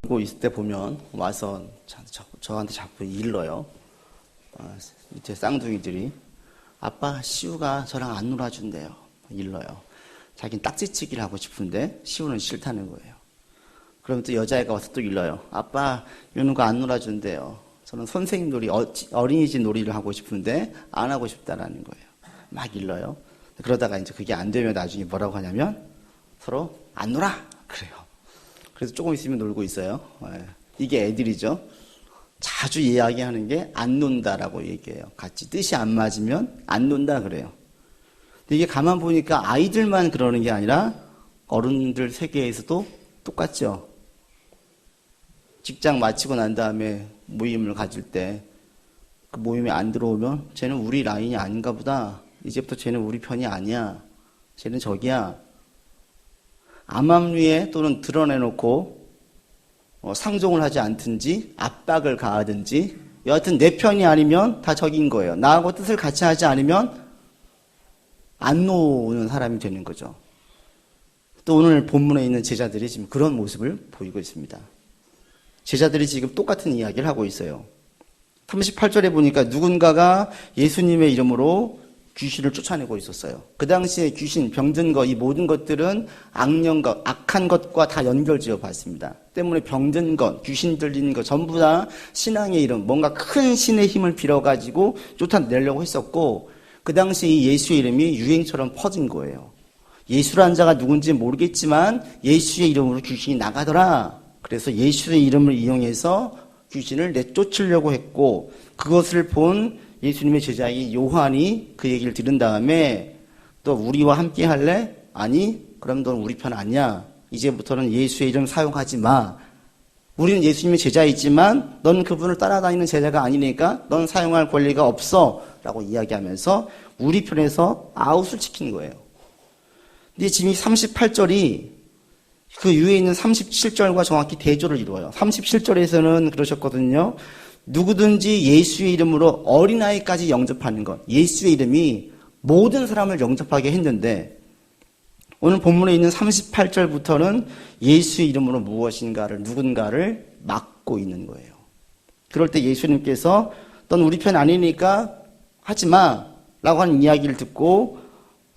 놀고 있을 때 보면 와서 저한테 자꾸 일러요. 밑에 쌍둥이들이 아빠 시우가 저랑 안 놀아준대요. 일러요. 자기는 딱지치기를 하고 싶은데 시우는 싫다는 거예요. 그러면 또 여자애가 와서 또 일러요. 아빠 윤우가 안 놀아준대요. 저는 선생님 놀이, 어린이집 놀이를 하고 싶은데 안 하고 싶다라는 거예요. 막 일러요. 그러다가 이제 그게 안 되면 나중에 뭐라고 하냐면 서로 안 놀아! 그래요. 그래서 조금 있으면 놀고 있어요. 이게 애들이죠. 자주 이야기하는 게 안 논다라고 얘기해요. 같이 뜻이 안 맞으면 안 논다 그래요. 근데 이게 가만 보니까 아이들만 그러는 게 아니라 어른들 세계에서도 똑같죠. 직장 마치고 난 다음에 모임을 가질 때 그 모임에 안 들어오면 쟤는 우리 라인이 아닌가 보다. 이제부터 쟤는 우리 편이 아니야. 쟤는 저기야. 암암리에 또는 드러내놓고 상종을 하지 않든지 압박을 가하든지 여하튼 내 편이 아니면 다 적인 거예요. 나하고 뜻을 같이 하지 않으면 안 노는 사람이 되는 거죠. 또 오늘 본문에 있는 제자들이 지금 그런 모습을 보이고 있습니다. 제자들이 지금 똑같은 이야기를 하고 있어요. 38절에 보니까 누군가가 예수님의 이름으로 귀신을 쫓아내고 있었어요. 그 당시에 귀신, 병든 것, 이 모든 것들은 악령과 악한 것과 다 연결지어 봤습니다. 때문에 병든 것, 귀신 들리는 것 전부 다 신앙의 이름, 뭔가 큰 신의 힘을 빌어가지고 쫓아내려고 했었고 그 당시에 이 예수의 이름이 유행처럼 퍼진 거예요. 예수라는 자가 누군지 모르겠지만 예수의 이름으로 귀신이 나가더라. 그래서 예수의 이름을 이용해서 귀신을 내쫓으려고 했고 그것을 본 예수님의 제자인 요한이 그 얘기를 들은 다음에 또 우리와 함께 할래? 아니, 그럼 넌 우리 편 아니야. 이제부터는 예수의 이름 사용하지 마. 우리는 예수님의 제자이지만 넌 그분을 따라다니는 제자가 아니니까 넌 사용할 권리가 없어. 라고 이야기하면서 우리 편에서 아웃을 시킨 거예요. 근데 지금 이 38절이 그 위에 있는 37절과 정확히 대조를 이루어요. 37절에서는 그러셨거든요. 누구든지 예수의 이름으로 어린아이까지 영접하는 것. 예수의 이름이 모든 사람을 영접하게 했는데 오늘 본문에 있는 38절부터는 예수의 이름으로 무엇인가를 누군가를 막고 있는 거예요. 그럴 때 예수님께서 넌 우리 편 아니니까 하지 마 라고 하는 이야기를 듣고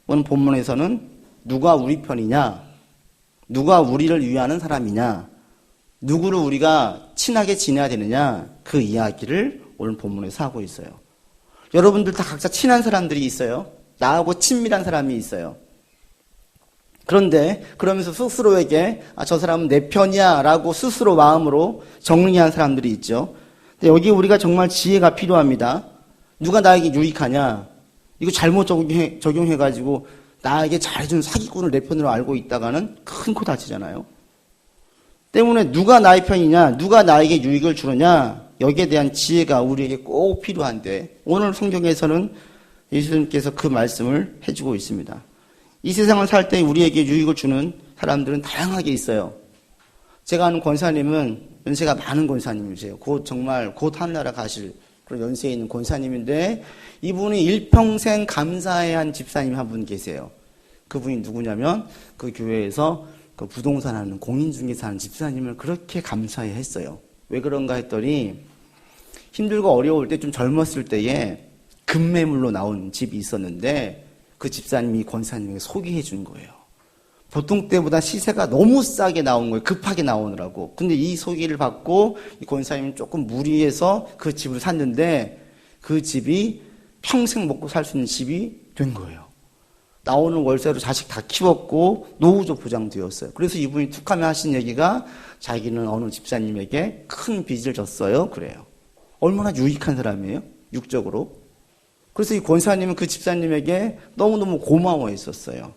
오늘 본문에서는 누가 우리 편이냐? 누가 우리를 위하는 사람이냐? 누구를 우리가 친하게 지내야 되느냐? 그 이야기를 오늘 본문에서 하고 있어요. 여러분들 다 각자 친한 사람들이 있어요. 나하고 친밀한 사람이 있어요. 그런데 그러면서 스스로에게 저 사람은 내 편이야 라고 스스로 마음으로 정리한 사람들이 있죠. 근데 여기 우리가 정말 지혜가 필요합니다. 누가 나에게 유익하냐? 이거 잘못 적용해가지고 나에게 잘해준 사기꾼을 내 편으로 알고 있다가는 큰 코 다치잖아요. 때문에 누가 나의 편이냐, 누가 나에게 유익을 주느냐, 여기에 대한 지혜가 우리에게 꼭 필요한데 오늘 성경에서는 예수님께서 그 말씀을 해주고 있습니다. 이 세상을 살 때 우리에게 유익을 주는 사람들은 다양하게 있어요. 제가 아는 권사님은 연세가 많은 권사님이세요. 곧 하늘나라 가실 그런 연세에 있는 권사님인데 이분이 일평생 감사해야 한 집사님 한 분 계세요. 그분이 누구냐면 그 교회에서 그 부동산 하는 공인중개사 하는 집사님을 그렇게 감사해 했어요. 왜 그런가 했더니 힘들고 어려울 때 좀 젊었을 때에 급매물로 나온 집이 있었는데 그 집사님이 권사님에게 소개해 준 거예요. 보통 때보다 시세가 너무 싸게 나온 거예요. 급하게 나오느라고. 근데 이 소개를 받고 이 권사님이 조금 무리해서 그 집을 샀는데 그 집이 평생 먹고 살 수 있는 집이 된 거예요. 나오는 월세로 자식 다 키웠고 노후도 보장되었어요. 그래서 이분이 툭하면 하신 얘기가 자기는 어느 집사님에게 큰 빚을 졌어요. 그래요. 얼마나 유익한 사람이에요? 육적으로. 그래서 이 권사님은 그 집사님에게 너무너무 고마워했었어요.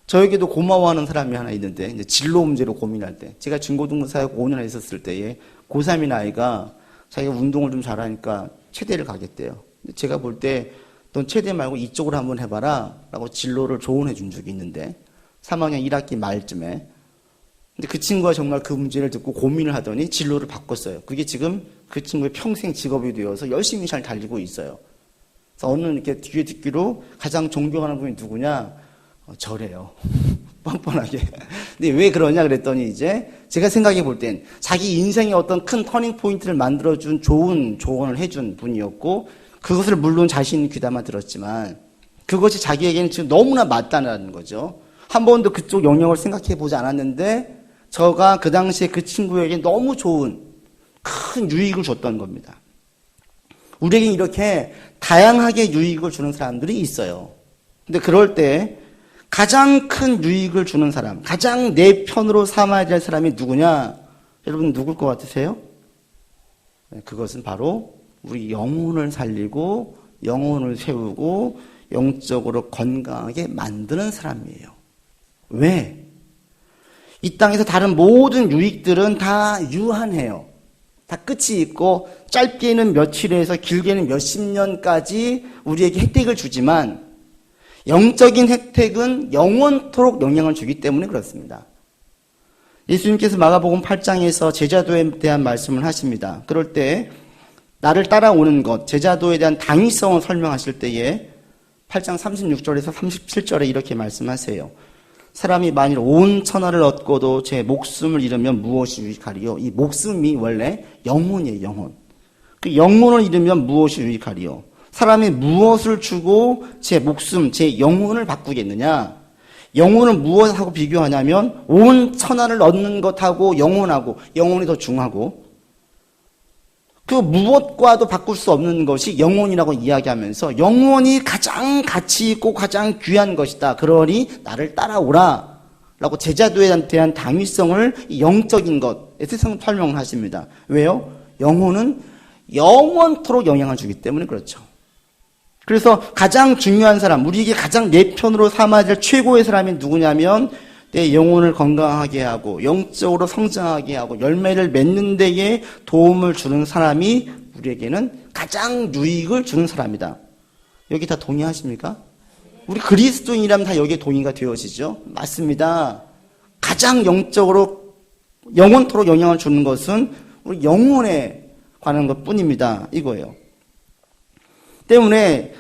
저에게도 고마워하는 사람이 하나 있는데 이제 진로 문제로 고민할 때 제가 중고등부 사역 5년 했었을 때에 고3인 아이가 자기가 운동을 좀 잘하니까 체대를 가겠대요. 제가 볼 때 넌 체대 말고 이쪽으로 한번 해봐라 라고 진로를 조언해 준 적이 있는데 3학년 1학기 말쯤에 근데 그 친구가 정말 그 문제를 듣고 고민을 하더니 진로를 바꿨어요. 그게 지금 그 친구의 평생 직업이 되어서 열심히 잘 달리고 있어요. 그래서 어느 이렇게 뒤에 듣기로 가장 존경하는 분이 누구냐? 저래요. 뻔뻔하게. 근데 왜 그러냐 그랬더니 이제 제가 생각해 볼 땐 자기 인생의 어떤 큰 터닝 포인트를 만들어준 좋은 조언을 해준 분이었고, 그것을 물론 자신이 귀담아 들었지만 그것이 자기에게는 지금 너무나 맞다는 거죠. 한 번도 그쪽 영역을 생각해 보지 않았는데 저가 그 당시에 그 친구에게 너무 좋은 큰 유익을 줬던 겁니다. 우리에겐 이렇게 다양하게 유익을 주는 사람들이 있어요. 근데 그럴 때 가장 큰 유익을 주는 사람, 가장 내 편으로 삼아야 될 사람이 누구냐? 여러분 누굴 것 같으세요? 그것은 바로 우리 영혼을 살리고 영혼을 세우고 영적으로 건강하게 만드는 사람이에요. 왜? 이 땅에서 다른 모든 유익들은 다 유한해요. 다 끝이 있고 짧게는 며칠에서 길게는 몇십 년까지 우리에게 혜택을 주지만 영적인 혜택은 영원토록 영향을 주기 때문에 그렇습니다. 예수님께서 마가복음 8장에서 제자도에 대한 말씀을 하십니다. 그럴 때 나를 따라오는 것, 제자도에 대한 당위성을 설명하실 때에 8장 36절에서 37절에 이렇게 말씀하세요. 사람이 만일 온 천하를 얻고도 제 목숨을 잃으면 무엇이 유익하리요? 이 목숨이 원래 영혼이에요, 영혼. 그 영혼을 잃으면 무엇이 유익하리요? 사람이 무엇을 주고 제 목숨, 제 영혼을 바꾸겠느냐? 영혼을 무엇하고 비교하냐면 온 천하를 얻는 것하고 영혼하고, 영혼이 더 중하고, 그 무엇과도 바꿀 수 없는 것이 영혼이라고 이야기하면서 영혼이 가장 가치 있고 가장 귀한 것이다. 그러니 나를 따라오라 라고 제자도에 대한 당위성을 영적인 것에서 설명을 하십니다. 왜요? 영혼은 영원토록 영향을 주기 때문에 그렇죠. 그래서 가장 중요한 사람, 우리에게 가장 내 편으로 삼아야 될 최고의 사람이 누구냐면 내 영혼을 건강하게 하고 영적으로 성장하게 하고 열매를 맺는 데에 도움을 주는 사람이 우리에게는 가장 유익을 주는 사람이다. 여기 다 동의하십니까? 우리 그리스도인이라면 다 여기에 동의가 되어지죠? 맞습니다. 가장 영적으로 영원토록 영향을 주는 것은 우리 영혼에 관한 것뿐입니다. 이거예요. 때문에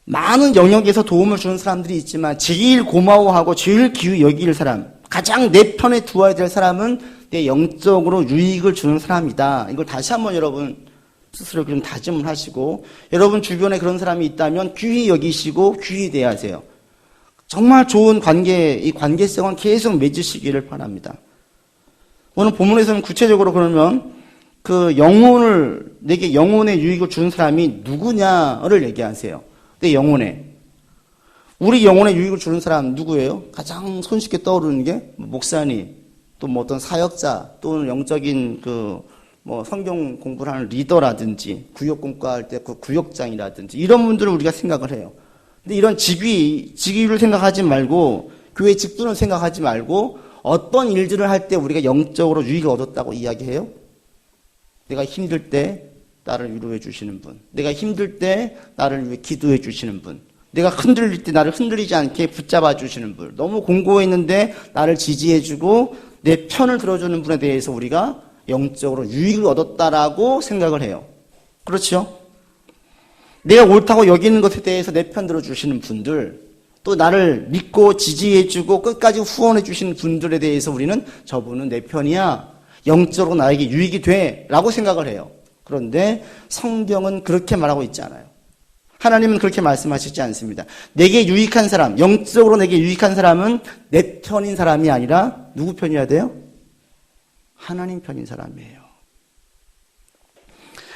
많은 영역에서 도움을 주는 사람들이 있지만 제일 고마워하고 제일 기후 여길 사람, 가장 내 편에 두어야 될 사람은 내 영적으로 유익을 주는 사람이다. 이걸 다시 한번 여러분 스스로 좀 다짐을 하시고, 여러분 주변에 그런 사람이 있다면 귀히 여기시고 귀히 대하세요. 정말 좋은 관계, 이 관계성은 계속 맺으시기를 바랍니다. 오늘 본문에서는 구체적으로 그러면 그 영혼을, 내게 영혼의 유익을 주는 사람이 누구냐를 얘기하세요. 내 영혼에. 우리 영혼에 유익을 주는 사람 누구예요? 가장 손쉽게 떠오르는 게 목사님, 또 뭐 어떤 사역자, 또는 영적인 성경 공부를 하는 리더라든지, 구역 공과할 때 그 구역장이라든지, 이런 분들을 우리가 생각을 해요. 근데 이런 직위를 생각하지 말고, 교회 직분을 생각하지 말고, 어떤 일들을 할 때 우리가 영적으로 유익을 얻었다고 이야기해요? 내가 힘들 때 나를 위로해 주시는 분, 내가 힘들 때 나를 위해 기도해 주시는 분, 내가 흔들릴 때 나를 흔들리지 않게 붙잡아 주시는 분, 너무 공고했는데 나를 지지해 주고 내 편을 들어주는 분에 대해서 우리가 영적으로 유익을 얻었다라고 생각을 해요. 그렇죠? 내가 옳다고 여기는 것에 대해서 내 편 들어주시는 분들, 또 나를 믿고 지지해 주고 끝까지 후원해 주시는 분들에 대해서 우리는 저분은 내 편이야, 영적으로 나에게 유익이 돼 라고 생각을 해요. 그런데 성경은 그렇게 말하고 있지 않아요. 하나님은 그렇게 말씀하시지 않습니다. 내게 유익한 사람, 영적으로 내게 유익한 사람은 내 편인 사람이 아니라 누구 편이어야 돼요? 하나님 편인 사람이에요.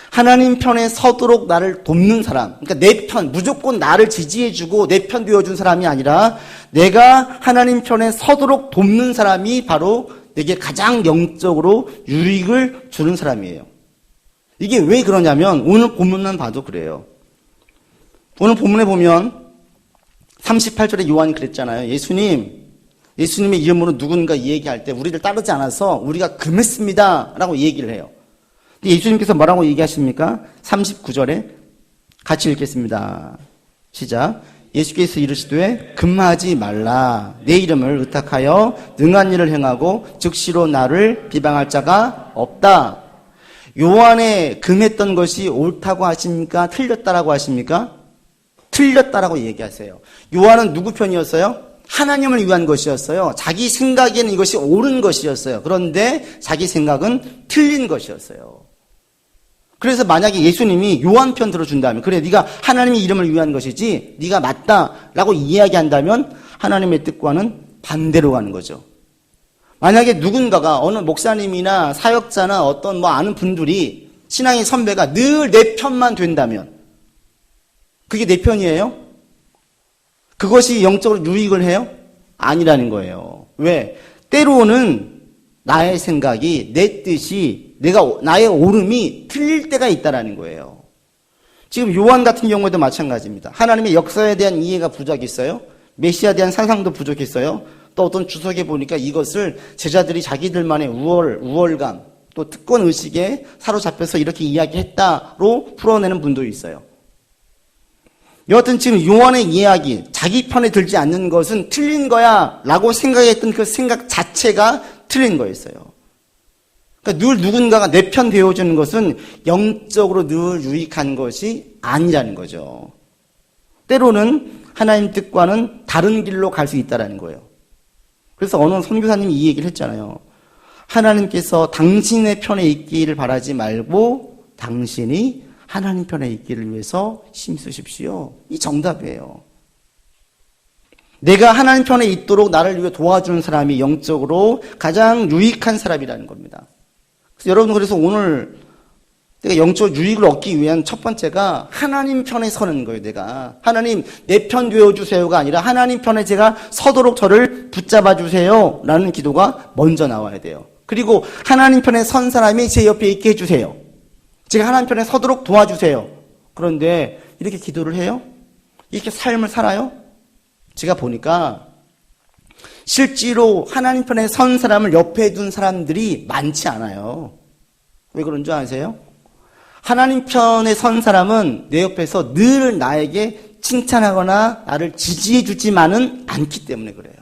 하나님 편에 서도록 나를 돕는 사람, 그러니까 내 편, 무조건 나를 지지해주고 내 편 되어준 사람이 아니라 내가 하나님 편에 서도록 돕는 사람이 바로 내게 가장 영적으로 유익을 주는 사람이에요. 이게 왜 그러냐면 오늘 본문만 봐도 그래요. 오늘 본문에 보면 38절에 요한이 그랬잖아요. 예수님의 이름으로 누군가 얘기할 때 우리를 따르지 않아서 우리가 금했습니다 라고 얘기를 해요. 근데 예수님께서 뭐라고 얘기하십니까? 39절에 같이 읽겠습니다. 시작. 예수께서 이르시되 금하지 말라. 내 이름을 의탁하여 능한 일을 행하고 즉시로 나를 비방할 자가 없다. 요한의 금했던 것이 옳다고 하십니까? 틀렸다라고 하십니까? 틀렸다라고 얘기하세요. 요한은 누구 편이었어요? 하나님을 위한 것이었어요. 자기 생각에는 이것이 옳은 것이었어요. 그런데 자기 생각은 틀린 것이었어요. 그래서 만약에 예수님이 요한편 들어준다면, 그래 네가 하나님의 이름을 위한 것이지 네가 맞다라고 이야기한다면 하나님의 뜻과는 반대로 가는 거죠. 만약에 누군가가 어느 목사님이나 사역자나 어떤 아는 분들이 신앙의 선배가 늘 내 편만 된다면 그게 내 편이에요? 그것이 영적으로 유익을 해요? 아니라는 거예요. 왜? 때로는 나의 생각이, 내 뜻이, 나의 옳음이 틀릴 때가 있다라는 거예요. 지금 요한 같은 경우에도 마찬가지입니다. 하나님의 역사에 대한 이해가 부족했어요. 메시아에 대한 상상도 부족했어요. 또 어떤 주석에 보니까 이것을 제자들이 자기들만의 우월감, 또 특권 의식에 사로잡혀서 이렇게 이야기했다로 풀어내는 분도 있어요. 여하튼 지금 요한의 이야기, 자기 편에 들지 않는 것은 틀린 거야 라고 생각했던 그 생각 자체가 틀린 거였어요. 그러니까 늘 누군가가 내 편 되어주는 것은 영적으로 늘 유익한 것이 아니라는 거죠. 때로는 하나님 뜻과는 다른 길로 갈 수 있다는 거예요. 그래서 어느 선교사님이 이 얘기를 했잖아요. 하나님께서 당신의 편에 있기를 바라지 말고 당신이 하나님 편에 있기를 위해서 힘쓰십시오. 이 정답이에요. 내가 하나님 편에 있도록 나를 위해 도와주는 사람이 영적으로 가장 유익한 사람이라는 겁니다. 그래서 오늘 내가 영적 유익을 얻기 위한 첫 번째가 하나님 편에 서는 거예요. 내가 하나님 내 편 되어주세요가 아니라 하나님 편에 제가 서도록 저를 붙잡아 주세요 라는 기도가 먼저 나와야 돼요. 그리고 하나님 편에 선 사람이 제 옆에 있게 해주세요. 제가 하나님 편에 서도록 도와주세요. 그런데 이렇게 기도를 해요? 이렇게 삶을 살아요? 제가 보니까 실제로 하나님 편에 선 사람을 옆에 둔 사람들이 많지 않아요. 왜 그런 줄 아세요? 하나님 편에 선 사람은 내 옆에서 늘 나에게 칭찬하거나 나를 지지해 주지만은 않기 때문에 그래요.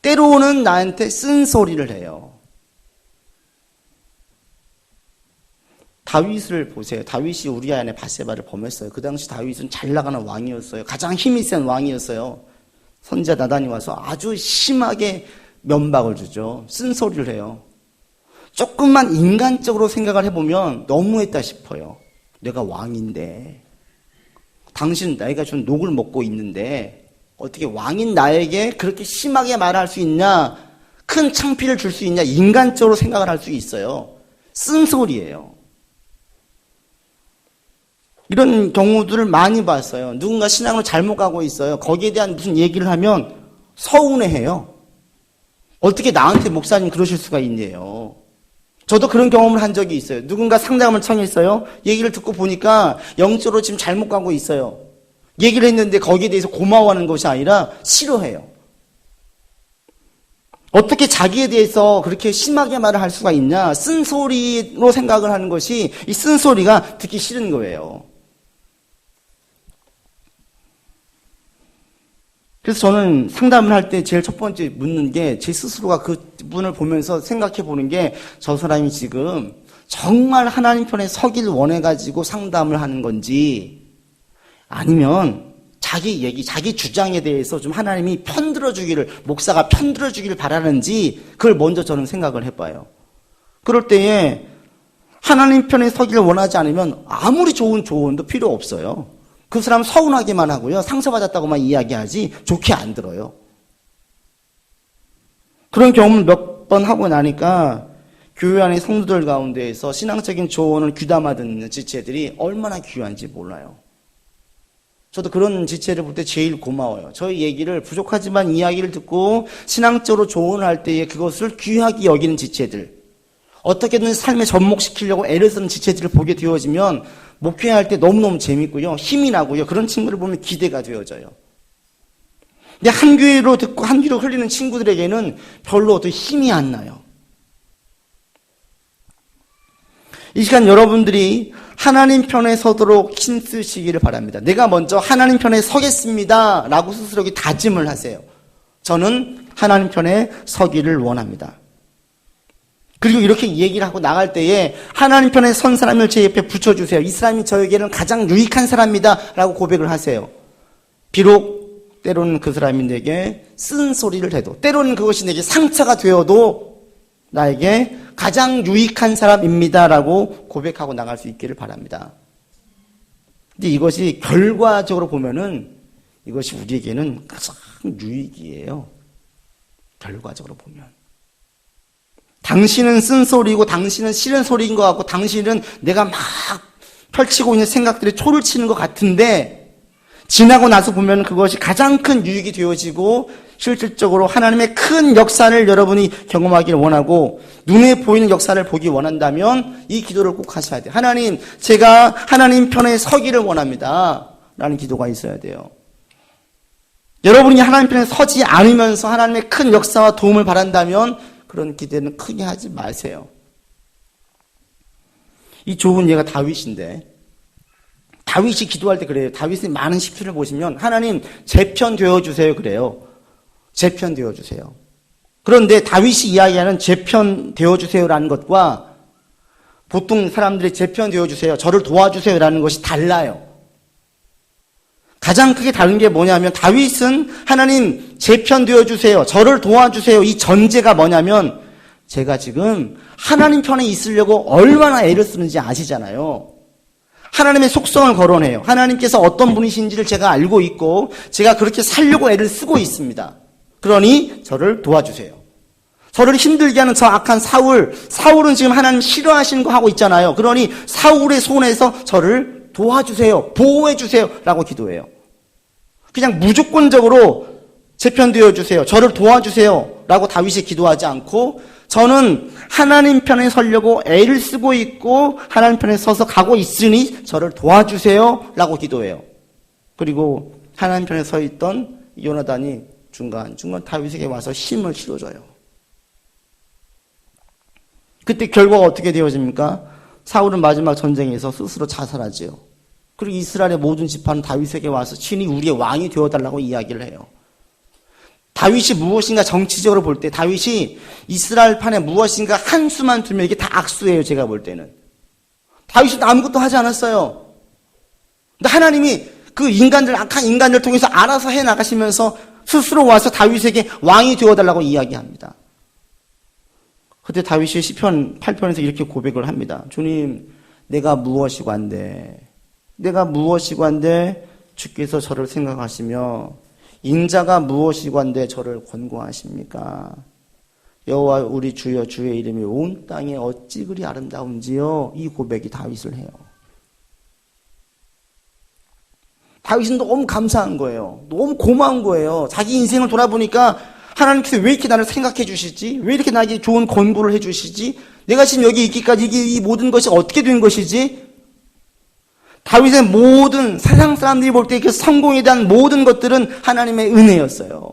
때로는 나한테 쓴소리를 해요. 다윗을 보세요. 다윗이 우리아 안에 밧세바를 범했어요. 그 당시 다윗은 잘 나가는 왕이었어요. 가장 힘이 센 왕이었어요. 선지자 나단이 와서 아주 심하게 면박을 주죠. 쓴소리를 해요. 조금만 인간적으로 생각을 해보면 너무했다 싶어요. 내가 왕인데, 당신은 나이가 준 녹을 먹고 있는데 어떻게 왕인 나에게 그렇게 심하게 말할 수 있냐, 큰 창피를 줄 수 있냐, 인간적으로 생각을 할 수 있어요. 쓴소리예요. 이런 경우들을 많이 봤어요. 누군가 신앙을 잘못 가고 있어요. 거기에 대한 무슨 얘기를 하면 서운해해요. 어떻게 나한테 목사님 그러실 수가 있네요. 저도 그런 경험을 한 적이 있어요. 누군가 상담을 청했어요. 얘기를 듣고 보니까 영적으로 지금 잘못 가고 있어요. 얘기를 했는데 거기에 대해서 고마워하는 것이 아니라 싫어해요. 어떻게 자기에 대해서 그렇게 심하게 말을 할 수가 있냐. 쓴소리로 생각을 하는 것이 이 쓴소리가 듣기 싫은 거예요. 그래서 저는 상담을 할 때 제일 첫 번째 묻는 게 제 스스로가 그 분을 보면서 생각해 보는 게 저 사람이 지금 정말 하나님 편에 서길 원해가지고 상담을 하는 건지 아니면 자기 얘기, 자기 주장에 대해서 좀 하나님이 편들어주기를, 목사가 편들어주기를 바라는지 그걸 먼저 저는 생각을 해봐요. 그럴 때에 하나님 편에 서기를 원하지 않으면 아무리 좋은 조언도 필요 없어요. 그 사람 서운하기만 하고요. 상처받았다고만 이야기하지 좋게 안 들어요. 그런 경험을 몇 번 하고 나니까 교회 안의 성도들 가운데에서 신앙적인 조언을 귀담아 듣는 지체들이 얼마나 귀한지 몰라요. 저도 그런 지체를 볼 때 제일 고마워요. 저희 얘기를 부족하지만 이야기를 듣고 신앙적으로 조언을 할 때에 그것을 귀하게 여기는 지체들, 어떻게든 삶에 접목시키려고 애를 쓰는 지체들을 보게 되어지면 목회할 때 너무너무 재밌고요. 힘이 나고요. 그런 친구를 보면 기대가 되어져요. 근데 한 귀로 듣고 한 귀로 흘리는 친구들에게는 별로 어떤 힘이 안 나요. 이 시간 여러분들이 하나님 편에 서도록 힘쓰시기를 바랍니다. 내가 먼저 하나님 편에 서겠습니다 라고 스스로에게 다짐을 하세요. 저는 하나님 편에 서기를 원합니다. 그리고 이렇게 얘기를 하고 나갈 때에 하나님 편에 선 사람을 제 옆에 붙여주세요. 이 사람이 저에게는 가장 유익한 사람이다 라고 고백을 하세요. 비록 때로는 그 사람이 내게 쓴소리를 해도, 때로는 그것이 내게 상처가 되어도 나에게 가장 유익한 사람입니다라고 고백하고 나갈 수 있기를 바랍니다. 근데 이것이 결과적으로 보면은 이것이 우리에게는 가장 유익이에요. 결과적으로 보면. 당신은 쓴소리고 당신은 싫은 소리인 것 같고 당신은 내가 막 펼치고 있는 생각들이 초를 치는 것 같은데 지나고 나서 보면 그것이 가장 큰 유익이 되어지고 실질적으로 하나님의 큰 역사를 여러분이 경험하기를 원하고 눈에 보이는 역사를 보기 원한다면 이 기도를 꼭 하셔야 돼요. 하나님, 제가 하나님 편에 서기를 원합니다. 라는 기도가 있어야 돼요. 여러분이 하나님 편에 서지 않으면서 하나님의 큰 역사와 도움을 바란다면 그런 기대는 크게 하지 마세요. 이 좋은 예가 다윗인데 다윗이 기도할 때 그래요. 다윗의 많은 시편을 보시면 하나님 제 편 되어주세요 그래요. 제 편 되어주세요. 그런데 다윗이 이야기하는 제 편 되어주세요라는 것과 보통 사람들이 제 편 되어주세요, 저를 도와주세요라는 것이 달라요. 가장 크게 다른 게 뭐냐면 다윗은 하나님 제 편 되어주세요, 저를 도와주세요, 이 전제가 뭐냐면 제가 지금 하나님 편에 있으려고 얼마나 애를 쓰는지 아시잖아요. 하나님의 속성을 거론해요. 하나님께서 어떤 분이신지를 제가 알고 있고 제가 그렇게 살려고 애를 쓰고 있습니다. 그러니 저를 도와주세요. 저를 힘들게 하는 저 악한 사울은 지금 하나님 싫어하시는 거 하고 있잖아요. 그러니 사울의 손에서 저를 도와주세요, 보호해주세요 라고 기도해요. 그냥 무조건적으로 제 편 되어주세요, 저를 도와주세요 라고 다윗이 기도하지 않고 저는 하나님 편에 서려고 애를 쓰고 있고 하나님 편에 서서 가고 있으니 저를 도와주세요 라고 기도해요. 그리고 하나님 편에 서 있던 요나단이 중간 다윗에게 와서 힘을 실어줘요. 그때 결과가 어떻게 되어집니까? 사울은 마지막 전쟁에서 스스로 자살하지요. 그리고 이스라엘의 모든 지파는 다윗에게 와서 친히 우리의 왕이 되어달라고 이야기를 해요. 다윗이 무엇인가 정치적으로 볼 때 다윗이 이스라엘 판에 무엇인가 한 수만 두면 이게 다 악수예요. 제가 볼 때는 다윗은 아무것도 하지 않았어요. 근데 하나님이 그 악한 인간들 통해서 알아서 해나가시면서 스스로 와서 다윗에게 왕이 되어달라고 이야기합니다. 그때 다윗이 시편 8편에서 이렇게 고백을 합니다. 주님, 내가 무엇이고 한데 주께서 저를 생각하시며 인자가 무엇이고 한데 저를 권고하십니까? 여호와 우리 주여, 주의 이름이 온 땅에 어찌 그리 아름다운지요. 이 고백이 다윗을 해요. 다윗은 너무 감사한 거예요. 너무 고마운 거예요. 자기 인생을 돌아보니까 하나님께서 왜 이렇게 나를 생각해 주시지? 왜 이렇게 나에게 좋은 권고를 해 주시지? 내가 지금 여기 있기까지 이 모든 것이 어떻게 된 것이지? 다윗의 모든 세상 사람들이 볼 때 그 성공에 대한 모든 것들은 하나님의 은혜였어요.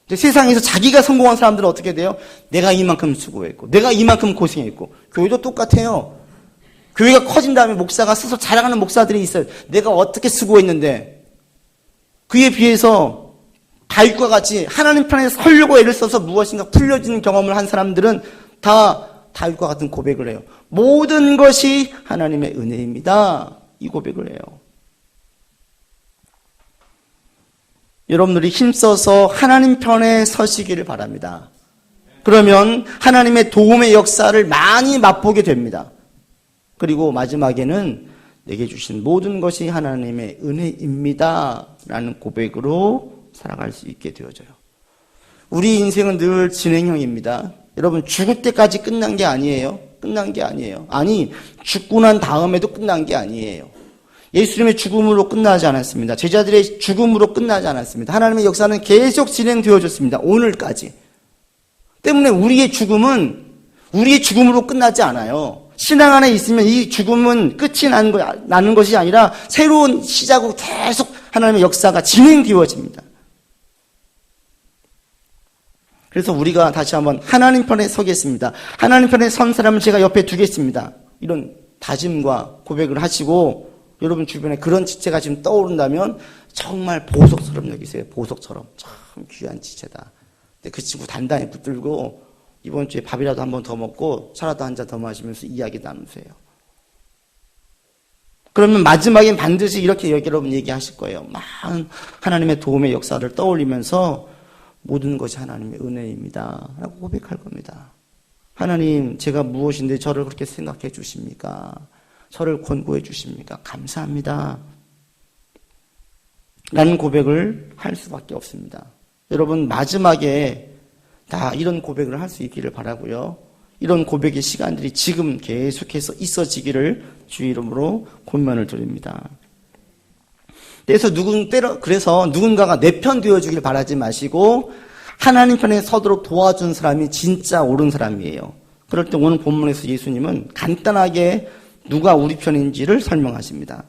근데 세상에서 자기가 성공한 사람들은 어떻게 돼요? 내가 이만큼 수고했고 내가 이만큼 고생했고. 교회도 똑같아요. 교회가 커진 다음에 목사가 스스로 자랑하는 목사들이 있어요. 내가 어떻게 수고했는데. 그에 비해서 다윗과 같이 하나님 편에 서려고 애를 써서 무엇인가 풀려지는 경험을 한 사람들은 다 다윗과 같은 고백을 해요. 모든 것이 하나님의 은혜입니다. 이 고백을 해요. 여러분들이 힘써서 하나님 편에 서시기를 바랍니다. 그러면 하나님의 도움의 역사를 많이 맛보게 됩니다. 그리고 마지막에는 내게 주신 모든 것이 하나님의 은혜입니다. 라는 고백으로 살아갈 수 있게 되어져요. 우리 인생은 늘 진행형입니다. 여러분, 죽을 때까지 끝난 게 아니에요. 끝난 게 아니에요. 아니, 죽고 난 다음에도 끝난 게 아니에요. 예수님의 죽음으로 끝나지 않았습니다. 제자들의 죽음으로 끝나지 않았습니다. 하나님의 역사는 계속 진행되어졌습니다. 오늘까지. 때문에 우리의 죽음으로 끝나지 않아요. 신앙 안에 있으면 이 죽음은 끝이 나는 것이 아니라 새로운 시작으로 계속 하나님의 역사가 진행되어집니다. 그래서 우리가 다시 한번 하나님 편에 서겠습니다. 하나님 편에 선 사람을 제가 옆에 두겠습니다. 이런 다짐과 고백을 하시고 여러분 주변에 그런 지체가 지금 떠오른다면 정말 보석처럼 여기세요. 보석처럼. 참 귀한 지체다. 근데 그 친구 단단히 붙들고 이번 주에 밥이라도 한 번 더 먹고 차라도 한 잔 더 마시면서 이야기 나누세요. 그러면 마지막엔 반드시 이렇게 여러분 얘기하실 거예요. 많은 하나님의 도움의 역사를 떠올리면서 모든 것이 하나님의 은혜입니다 라고 고백할 겁니다. 하나님, 제가 무엇인데 저를 그렇게 생각해 주십니까? 저를 권고해 주십니까? 감사합니다 라는 고백을 할 수밖에 없습니다. 여러분, 마지막에 다 이런 고백을 할 수 있기를 바라고요. 이런 고백의 시간들이 지금 계속해서 있어지기를 주의 이름으로 권면을 드립니다. 그래서 누군가가 내 편 되어주길 바라지 마시고 하나님 편에 서도록 도와준 사람이 진짜 옳은 사람이에요. 그럴 때 오늘 본문에서 예수님은 간단하게 누가 우리 편인지를 설명하십니다.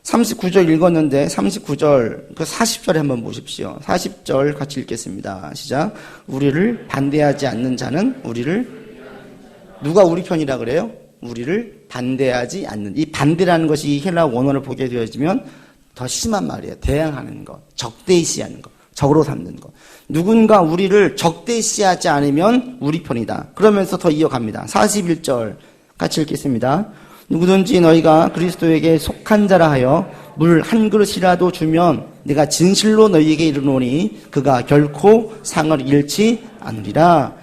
39절 읽었는데 39절, 40절에 한번 보십시오. 40절 같이 읽겠습니다. 시작. 우리를 반대하지 않는 자는 누가 우리 편이라 그래요? 우리를 반대하지 않는. 이 반대라는 것이 헬라 원어를 보게 되어지면 더 심한 말이에요. 대항하는 것, 적대시하는 것, 적으로 삼는 것. 누군가 우리를 적대시하지 않으면 우리 편이다. 그러면서 더 이어갑니다. 41절 같이 읽겠습니다. 누구든지 너희가 그리스도에게 속한 자라 하여 물 한 그릇이라도 주면 내가 진실로 너희에게 이르노니 그가 결코 상을 잃지 않으리라.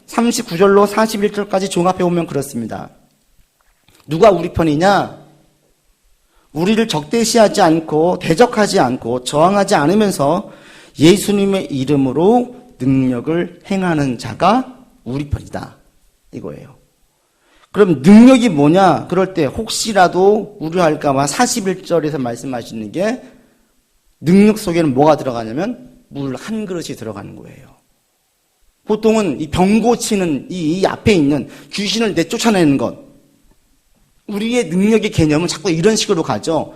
39절로 41절까지 종합해 보면 그렇습니다. 누가 우리 편이냐? 우리를 적대시하지 않고 대적하지 않고 저항하지 않으면서 예수님의 이름으로 능력을 행하는 자가 우리 편이다. 이거예요. 그럼 능력이 뭐냐? 그럴 때 혹시라도 우려할까 봐 41절에서 말씀하시는 게 능력 속에는 뭐가 들어가냐면 물 한 그릇이 들어가는 거예요. 보통은 이 병 고치는 이 앞에 있는 귀신을 내쫓아내는 것. 우리의 능력의 개념은 자꾸 이런 식으로 가죠.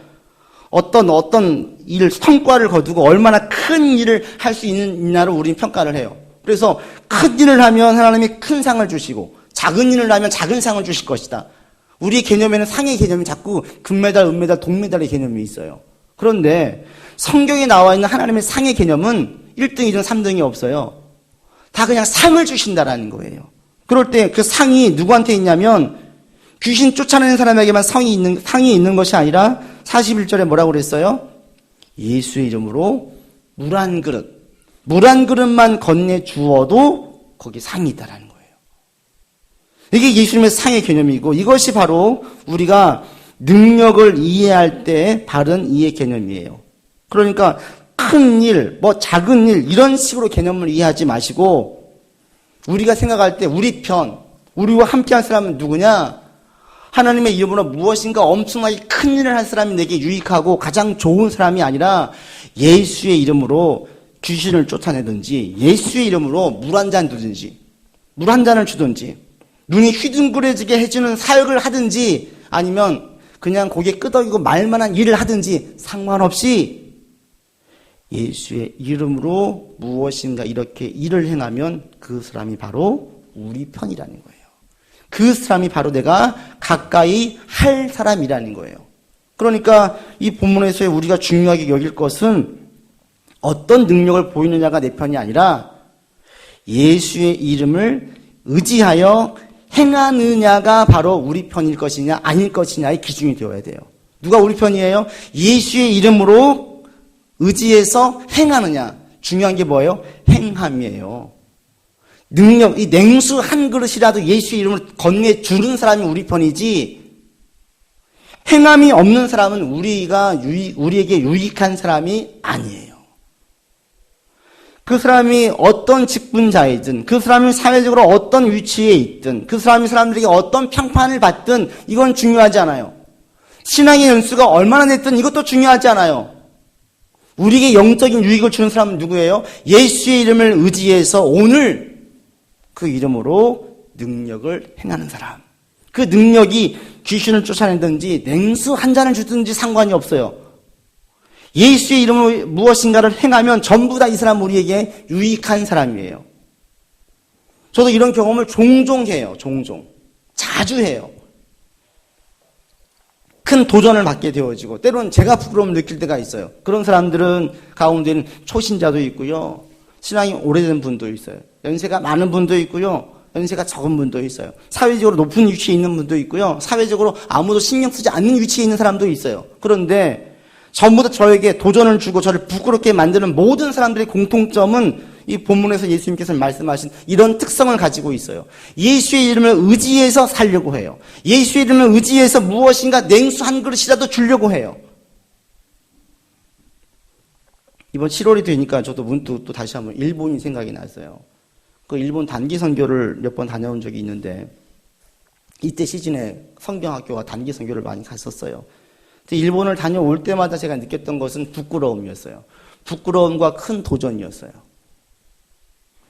어떤 일, 성과를 거두고 얼마나 큰 일을 할 수 있느냐를 우리는 평가를 해요. 그래서 큰 일을 하면 하나님이 큰 상을 주시고 작은 일을 하면 작은 상을 주실 것이다. 우리의 개념에는 상의 개념이 자꾸 금메달, 은메달, 동메달의 개념이 있어요. 그런데 성경에 나와 있는 하나님의 상의 개념은 1등, 2등, 3등이 없어요. 다 그냥 상을 주신다라는 거예요. 그럴 때 그 상이 누구한테 있냐면 귀신 쫓아내는 사람에게만 상이 있는 것이 아니라 41절에 뭐라고 그랬어요? 예수의 이름으로 물 한 그릇만 건네 주어도 거기 상이 있다라는 거예요. 이게 예수님의 상의 개념이고 이것이 바로 우리가 능력을 이해할 때 바른 이해 개념이에요. 그러니까 큰 일, 작은 일 이런 식으로 개념을 이해하지 마시고 우리가 생각할 때 우리 편, 우리와 함께할 사람은 누구냐? 하나님의 이름으로 무엇인가 엄청나게 큰 일을 할 사람이 내게 유익하고 가장 좋은 사람이 아니라 예수의 이름으로 귀신을 쫓아내든지 예수의 이름으로 물 한 잔 두든지 물 한 잔을 주든지 눈이 휘둥그레지게 해주는 사역을 하든지 아니면 그냥 고개 끄덕이고 말만한 일을 하든지 상관없이 예수의 이름으로 무엇인가 이렇게 일을 행하면 그 사람이 바로 우리 편이라는 거예요. 그 사람이 바로 내가 가까이 할 사람이라는 거예요. 그러니까 이 본문에서 우리가 중요하게 여길 것은 어떤 능력을 보이느냐가 내 편이 아니라 예수의 이름을 의지하여 행하느냐가 바로 우리 편일 것이냐 아닐 것이냐의 기준이 되어야 돼요. 누가 우리 편이에요? 예수의 이름으로 의지해서 행하느냐. 중요한 게 뭐예요? 행함이에요. 능력, 이 냉수 한 그릇이라도 예수의 이름을 건네주는 사람이 우리 편이지 행함이 없는 사람은 우리에게 유익한 사람이 아니에요. 그 사람이 어떤 직분자이든 그 사람이 사회적으로 어떤 위치에 있든 그 사람이 사람들에게 어떤 평판을 받든 이건 중요하지 않아요. 신앙의 연수가 얼마나 됐든 이것도 중요하지 않아요. 우리에게 영적인 유익을 주는 사람은 누구예요? 예수의 이름을 의지해서 오늘 그 이름으로 능력을 행하는 사람. 그 능력이 귀신을 쫓아내든지 냉수 한 잔을 주든지 상관이 없어요. 예수의 이름으로 무엇인가를 행하면 전부 다 이 사람 우리에게 유익한 사람이에요. 저도 이런 경험을 종종 해요. 종종. 자주 해요. 큰 도전을 받게 되어지고 때로는 제가 부끄러움을 느낄 때가 있어요. 그런 사람들은 가운데는 초신자도 있고요. 신앙이 오래된 분도 있어요. 연세가 많은 분도 있고요. 연세가 적은 분도 있어요. 사회적으로 높은 위치에 있는 분도 있고요. 사회적으로 아무도 신경 쓰지 않는 위치에 있는 사람도 있어요. 그런데 전부 다 저에게 도전을 주고 저를 부끄럽게 만드는 모든 사람들의 공통점은 이 본문에서 예수님께서 말씀하신 이런 특성을 가지고 있어요. 예수의 이름을 의지해서 살려고 해요. 예수의 이름을 의지해서 무엇인가 냉수 한 그릇이라도 주려고 해요. 이번 7월이 되니까 저도 문득 또 다시 한번 일본이 생각이 났어요. 그 일본 단기 선교를 몇 번 다녀온 적이 있는데 이때 시즌에 성경학교와 단기 선교를 많이 갔었어요. 일본을 다녀올 때마다 제가 느꼈던 것은 부끄러움이었어요. 부끄러움과 큰 도전이었어요.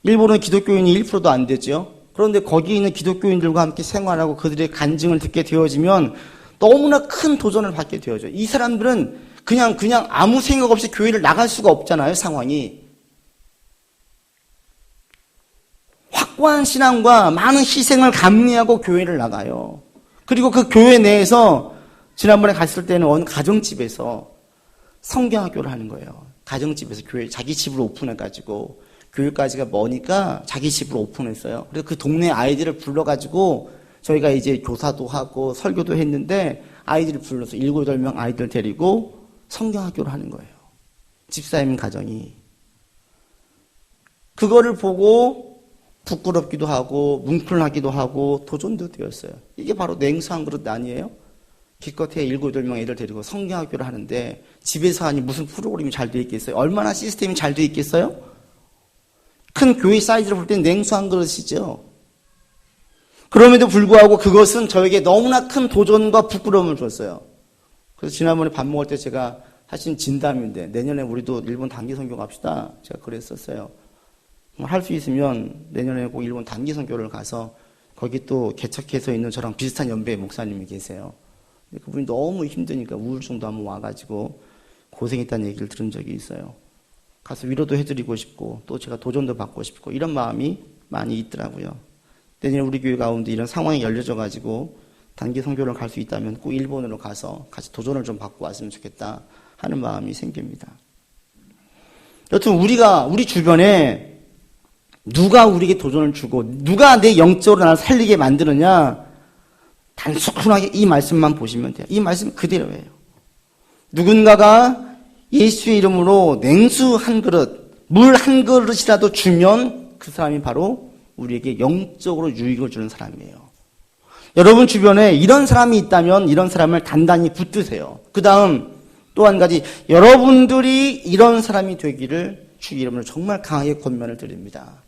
일본은 기독교인이 1%도 안 되죠. 그런데 거기 있는 기독교인들과 함께 생활하고 그들의 간증을 듣게 되어지면 너무나 큰 도전을 받게 되어져요. 이 사람들은 그냥 아무 생각 없이 교회를 나갈 수가 없잖아요, 상황이. 확고한 신앙과 많은 희생을 감내하고 교회를 나가요. 그리고 그 교회 내에서 지난번에 갔을 때는 어느 가정집에서 성경학교를 하는 거예요. 가정집에서 교회 자기 집을 오픈해가지고 교회까지가 머니까 자기 집을 오픈했어요. 그래서 그 동네 아이들을 불러가지고 저희가 이제 교사도 하고 설교도 했는데 아이들을 불러서 7, 8명 아이들 데리고 성경학교를 하는 거예요. 집사님 가정이. 그거를 보고 부끄럽기도 하고 뭉클하기도 하고 도전도 되었어요. 이게 바로 냉수한 그릇 아니에요? 기껏해 7, 8명 애들 데리고 성경학교를 하는데 집에서 하니 무슨 프로그램이 잘 돼 있겠어요? 얼마나 시스템이 잘 돼 있겠어요? 큰 교회 사이즈를 볼 때는 냉수한 그릇이죠. 그럼에도 불구하고 그것은 저에게 너무나 큰 도전과 부끄러움을 줬어요. 그래서 지난번에 밥 먹을 때 제가 사실 진담인데 내년에 우리도 일본 단기 선교 갑시다. 제가 그랬었어요. 할 수 있으면 내년에 꼭 일본 단기 선교를 가서 거기 또 개척해서 있는 저랑 비슷한 연배의 목사님이 계세요. 그분이 너무 힘드니까 우울증도 한번 와가지고 고생했다는 얘기를 들은 적이 있어요. 가서 위로도 해드리고 싶고 또 제가 도전도 받고 싶고 이런 마음이 많이 있더라고요. 내년에 우리 교회 가운데 이런 상황이 열려져가지고 단기 선교를 갈 수 있다면 꼭 일본으로 가서 같이 도전을 좀 받고 왔으면 좋겠다 하는 마음이 생깁니다. 여튼 우리 주변에 누가 우리에게 도전을 주고 누가 내 영적으로 나를 살리게 만드느냐 단순하게 이 말씀만 보시면 돼요. 이 말씀 그대로예요. 누군가가 예수의 이름으로 냉수 한 그릇, 물 한 그릇이라도 주면 그 사람이 바로 우리에게 영적으로 유익을 주는 사람이에요. 여러분 주변에 이런 사람이 있다면 이런 사람을 단단히 붙드세요. 그 다음 또 한 가지 여러분들이 이런 사람이 되기를 주 이름으로 정말 강하게 권면을 드립니다.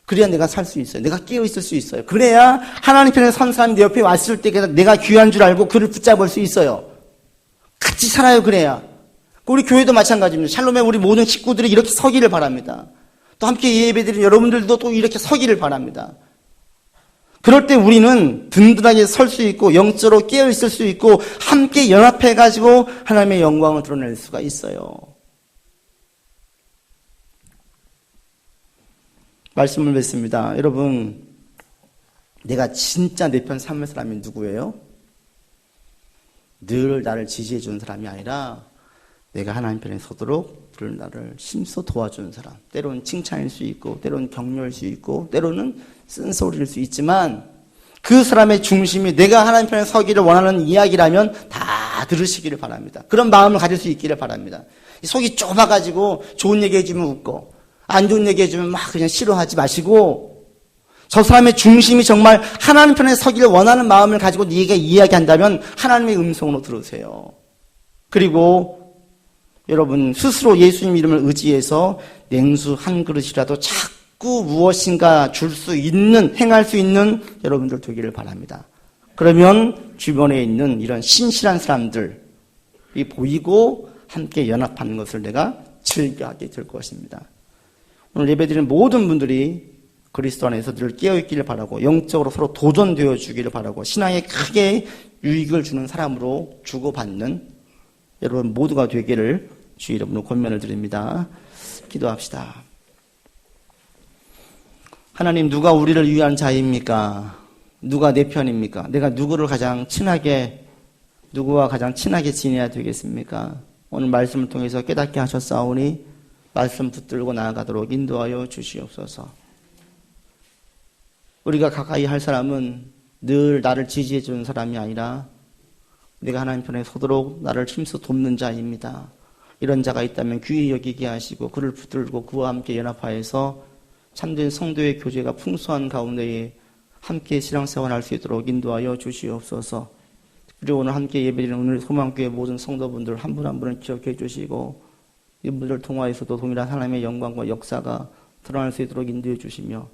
그래야 내가 살 수 있어요. 내가 깨어있을 수 있어요. 그래야 하나님 편에 선 사람이 내 옆에 왔을 때 내가 귀한 줄 알고 그를 붙잡을 수 있어요. 같이 살아요. 그래야. 우리 교회도 마찬가지입니다. 샬롬의 우리 모든 식구들이 이렇게 서기를 바랍니다. 또 함께 예배드린 여러분들도 또 이렇게 서기를 바랍니다. 그럴 때 우리는 든든하게 설 수 있고 영적으로 깨어있을 수 있고 함께 연합해가지고 하나님의 영광을 드러낼 수가 있어요. 말씀을 맺습니다. 여러분, 내가 진짜 내 편 삼을 사람이 누구예요? 늘 나를 지지해 주는 사람이 아니라 내가 하나님 편에 서도록 늘 나를 힘써 도와주는 사람. 때로는 칭찬일 수 있고 때로는 격려일 수 있고 때로는 쓴소리일 수 있지만 그 사람의 중심이 내가 하나님 편에 서기를 원하는 이야기라면 다 들으시기를 바랍니다. 그런 마음을 가질 수 있기를 바랍니다. 속이 좁아가지고 좋은 얘기 해주면 웃고 안 좋은 얘기 해주면 막 그냥 싫어하지 마시고 저 사람의 중심이 정말 하나님 편에 서기를 원하는 마음을 가지고 네가 이야기한다면 하나님의 음성으로 들으세요. 그리고 여러분 스스로 예수님 이름을 의지해서 냉수 한 그릇이라도 자꾸 무엇인가 줄 수 있는 행할 수 있는 여러분들 되기를 바랍니다. 그러면 주변에 있는 이런 신실한 사람들이 보이고 함께 연합하는 것을 내가 즐겨하게 될 것입니다. 오늘 예배드리는 모든 분들이 그리스도 안에서 늘 깨어있기를 바라고 영적으로 서로 도전되어 주기를 바라고 신앙에 크게 유익을 주는 사람으로 주고받는 여러분 모두가 되기를 주 이름으로 권면을 드립니다. 기도합시다. 하나님, 누가 우리를 위한 자입니까? 누가 내 편입니까? 내가 누구와 가장 친하게 지내야 되겠습니까? 오늘 말씀을 통해서 깨닫게 하셨사오니 말씀 붙들고 나아가도록 인도하여 주시옵소서. 우리가 가까이 할 사람은 늘 나를 지지해 주는 사람이 아니라 내가 하나님 편에 서도록 나를 힘써 돕는 자입니다. 이런 자가 있다면 귀히 여기게 하시고 그를 붙들고 그와 함께 연합하여서 참된 성도의 교제가 풍성한 가운데에 함께 신앙생활할 수 있도록 인도하여 주시옵소서. 특별히 오늘 함께 예배드리는 오늘 소망교회 모든 성도분들 한 분 한 분을 기억해 주시고 이분들을 통하여서도 동일한 하나님의 영광과 역사가 드러날 수 있도록 인도해 주시며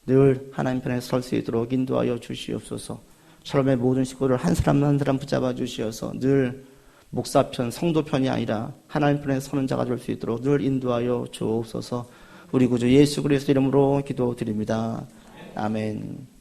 늘 하나님 편에 설 수 있도록 인도하여 주시옵소서. 샬롬의 모든 식구를 한 사람 한 사람 붙잡아 주시어서 늘 목사 편, 성도 편이 아니라 하나님 편에 서는 자가 될 수 있도록 늘 인도하여 주옵소서. 우리 구주 예수 그리스도 이름으로 기도드립니다. 아멘.